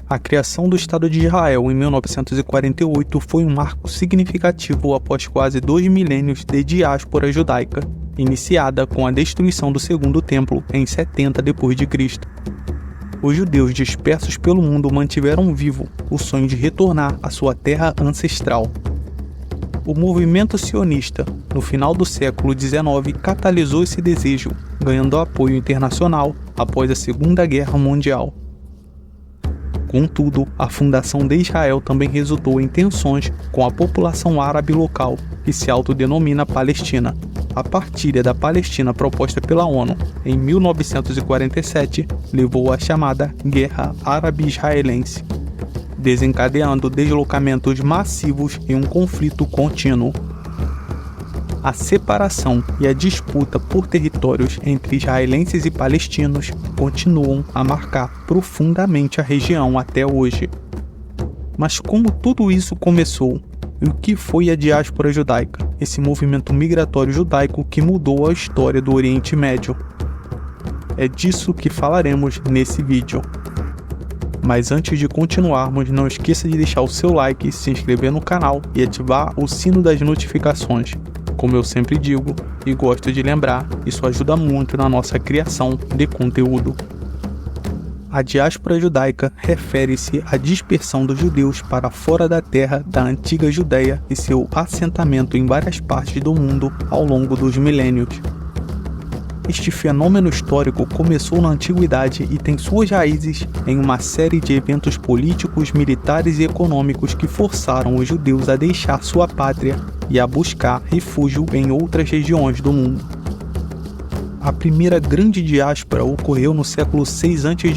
A criação do Estado de Israel em 1948 foi um marco significativo após quase 2 milênios de diáspora judaica, iniciada com a destruição do Segundo Templo em 70 d.C. Os judeus dispersos pelo mundo mantiveram vivo o sonho de retornar à sua terra ancestral. O movimento sionista, no final do século XIX, catalisou esse desejo, ganhando apoio internacional após a Segunda Guerra Mundial. Contudo, a fundação de Israel também resultou em tensões com a população árabe local, que se autodenomina Palestina. A partilha da Palestina proposta pela ONU em 1947 levou à chamada Guerra Árabe-Israelense, desencadeando deslocamentos massivos e um conflito contínuo. A separação e a disputa por territórios entre israelenses e palestinos continuam a marcar profundamente a região até hoje. Mas como tudo isso começou? E o que foi a diáspora judaica, esse movimento migratório judaico que mudou a história do Oriente Médio? É disso que falaremos nesse vídeo. Mas antes de continuarmos, não esqueça de deixar o seu like, se inscrever no canal e ativar o sino das notificações. Como eu sempre digo e gosto de lembrar, isso ajuda muito na nossa criação de conteúdo. A diáspora judaica refere-se à dispersão dos judeus para fora da terra da antiga Judéia e seu assentamento em várias partes do mundo ao longo dos milênios. Este fenômeno histórico começou na Antiguidade e tem suas raízes em uma série de eventos políticos, militares e econômicos que forçaram os judeus a deixar sua pátria e a buscar refúgio em outras regiões do mundo. A primeira grande diáspora ocorreu no século 6 a.C.,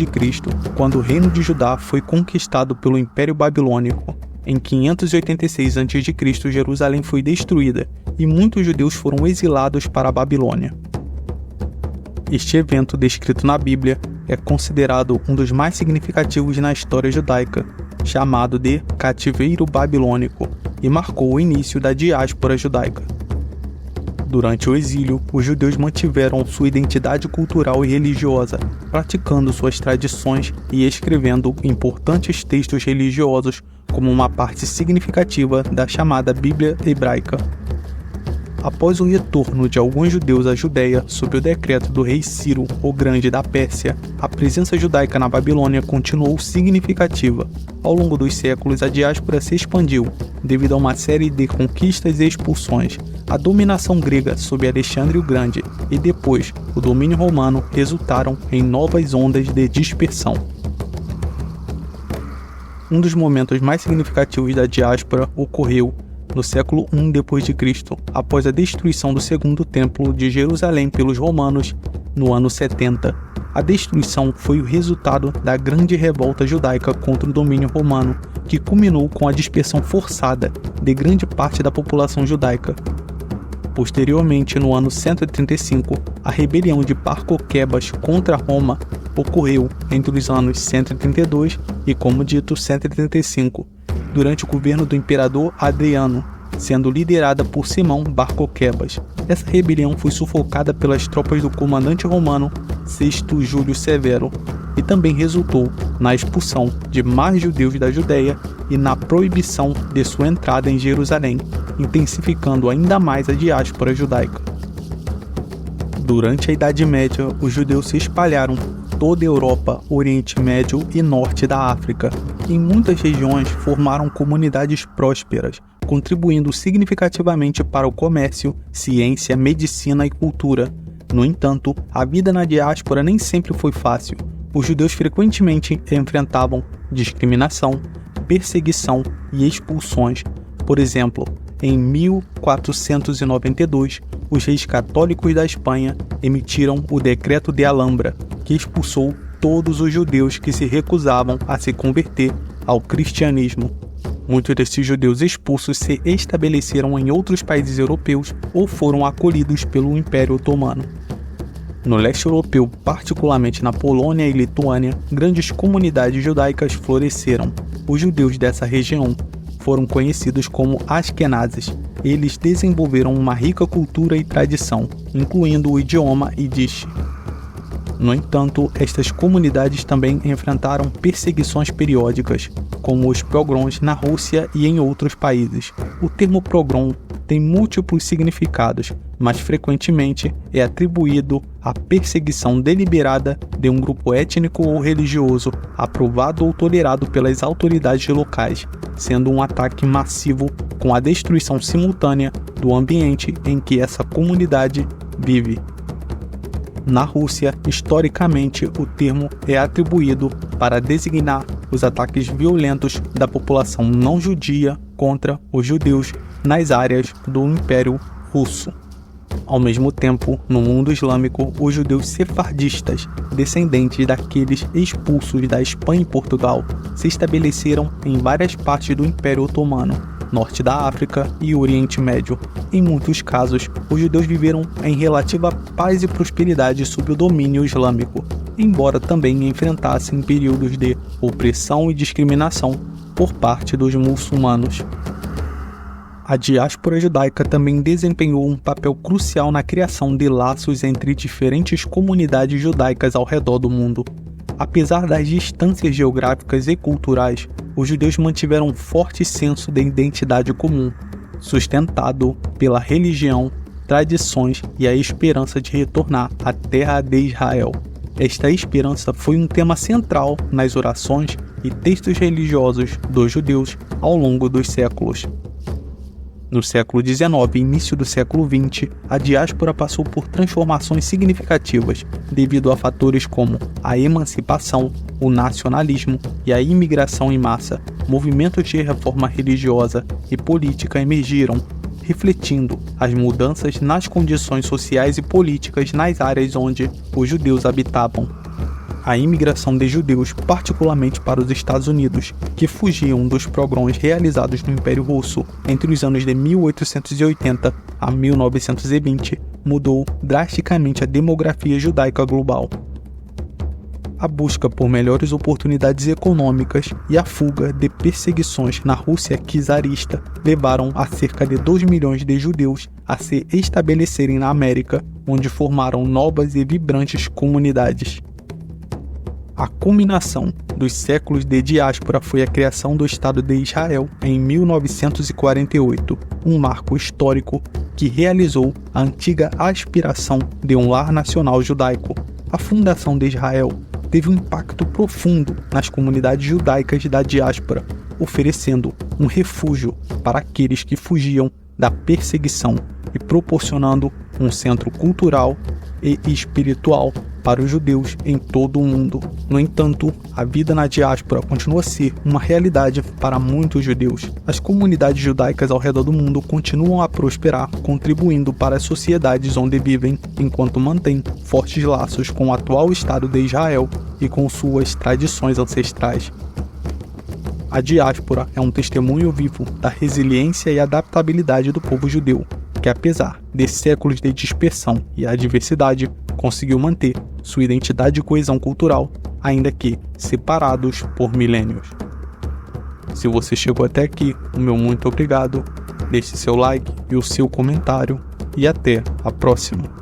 quando o reino de Judá foi conquistado pelo Império Babilônico. Em 586 a.C., Jerusalém foi destruída e muitos judeus foram exilados para a Babilônia. Este evento, descrito na Bíblia, é considerado um dos mais significativos na história judaica, chamado de Cativeiro Babilônico, e marcou o início da diáspora judaica. Durante o exílio, os judeus mantiveram sua identidade cultural e religiosa, praticando suas tradições e escrevendo importantes textos religiosos como uma parte significativa da chamada Bíblia Hebraica. Após o retorno de alguns judeus à Judéia sob o decreto do rei Ciro o Grande da Pérsia, a presença judaica na Babilônia continuou significativa. Ao longo dos séculos, a diáspora se expandiu, devido a uma série de conquistas e expulsões. A dominação grega sob Alexandre o Grande e depois o domínio romano resultaram em novas ondas de dispersão. Um dos momentos mais significativos da diáspora ocorreu no século I d.C., após a destruição do Segundo Templo de Jerusalém pelos romanos no ano 70. A destruição foi o resultado da grande revolta judaica contra o domínio romano, que culminou com a dispersão forçada de grande parte da população judaica. Posteriormente, no ano 135, a rebelião de Bar Coquebas contra Roma ocorreu entre os anos 132 e, como dito, 135, durante o governo do imperador Adriano, sendo liderada por Simão Bar Coquebas. Essa rebelião foi sufocada pelas tropas do comandante romano Sexto Júlio Severo e também resultou na expulsão de mais judeus da Judéia e na proibição de sua entrada em Jerusalém, intensificando ainda mais a diáspora judaica. Durante a Idade Média, os judeus se espalharam por toda a Europa, Oriente Médio e Norte da África. Em muitas regiões formaram comunidades prósperas, contribuindo significativamente para o comércio, ciência, medicina e cultura. No entanto, a vida na diáspora nem sempre foi fácil. Os judeus frequentemente enfrentavam discriminação, perseguição e expulsões. Por exemplo, em 1492, os reis católicos da Espanha emitiram o Decreto de Alhambra, que expulsou todos os judeus que se recusavam a se converter ao cristianismo. Muitos desses judeus expulsos se estabeleceram em outros países europeus ou foram acolhidos pelo Império Otomano. No leste europeu, particularmente na Polônia e Lituânia, grandes comunidades judaicas floresceram. Os judeus dessa região foram conhecidos como Ashkenazes. Eles desenvolveram uma rica cultura e tradição, incluindo o idioma Yiddish. No entanto, estas comunidades também enfrentaram perseguições periódicas, como os pogroms na Rússia e em outros países. O termo pogrom tem múltiplos significados, mas frequentemente é atribuído à perseguição deliberada de um grupo étnico ou religioso, aprovado ou tolerado pelas autoridades locais, sendo um ataque massivo com a destruição simultânea do ambiente em que essa comunidade vive. Na Rússia, historicamente, o termo é atribuído para designar os ataques violentos da população não judia contra os judeus nas áreas do Império Russo. Ao mesmo tempo, no mundo islâmico, os judeus sefardistas, descendentes daqueles expulsos da Espanha e Portugal, se estabeleceram em várias partes do Império Otomano, norte da África e Oriente Médio. Em muitos casos, os judeus viveram em relativa paz e prosperidade sob o domínio islâmico, embora também enfrentassem períodos de opressão e discriminação por parte dos muçulmanos. A diáspora judaica também desempenhou um papel crucial na criação de laços entre diferentes comunidades judaicas ao redor do mundo. Apesar das distâncias geográficas e culturais, os judeus mantiveram um forte senso de identidade comum, sustentado pela religião, tradições e a esperança de retornar à terra de Israel. Esta esperança foi um tema central nas orações e textos religiosos dos judeus ao longo dos séculos. No século XIX e início do século XX, a diáspora passou por transformações significativas devido a fatores como a emancipação, o nacionalismo e a imigração em massa. Movimentos de reforma religiosa e política emergiram, refletindo as mudanças nas condições sociais e políticas nas áreas onde os judeus habitavam. A imigração de judeus, particularmente para os Estados Unidos, que fugiam dos pogroms realizados no Império Russo entre os anos de 1880 a 1920, mudou drasticamente a demografia judaica global. A busca por melhores oportunidades econômicas e a fuga de perseguições na Rússia czarista levaram a cerca de 2 milhões de judeus a se estabelecerem na América, onde formaram novas e vibrantes comunidades. A culminação dos séculos de diáspora foi a criação do Estado de Israel em 1948, um marco histórico que realizou a antiga aspiração de um lar nacional judaico. A fundação de Israel teve um impacto profundo nas comunidades judaicas da diáspora, oferecendo um refúgio para aqueles que fugiam da perseguição e proporcionando um centro cultural e espiritual para os judeus em todo o mundo. No entanto, a vida na diáspora continua a ser uma realidade para muitos judeus. As comunidades judaicas ao redor do mundo continuam a prosperar, contribuindo para as sociedades onde vivem, enquanto mantêm fortes laços com o atual Estado de Israel e com suas tradições ancestrais. A diáspora é um testemunho vivo da resiliência e adaptabilidade do povo judeu, que apesar de séculos de dispersão e adversidade, conseguiu manter sua identidade e coesão cultural, ainda que separados por milênios. Se você chegou até aqui, o meu muito obrigado, deixe seu like e o seu comentário, e até a próxima.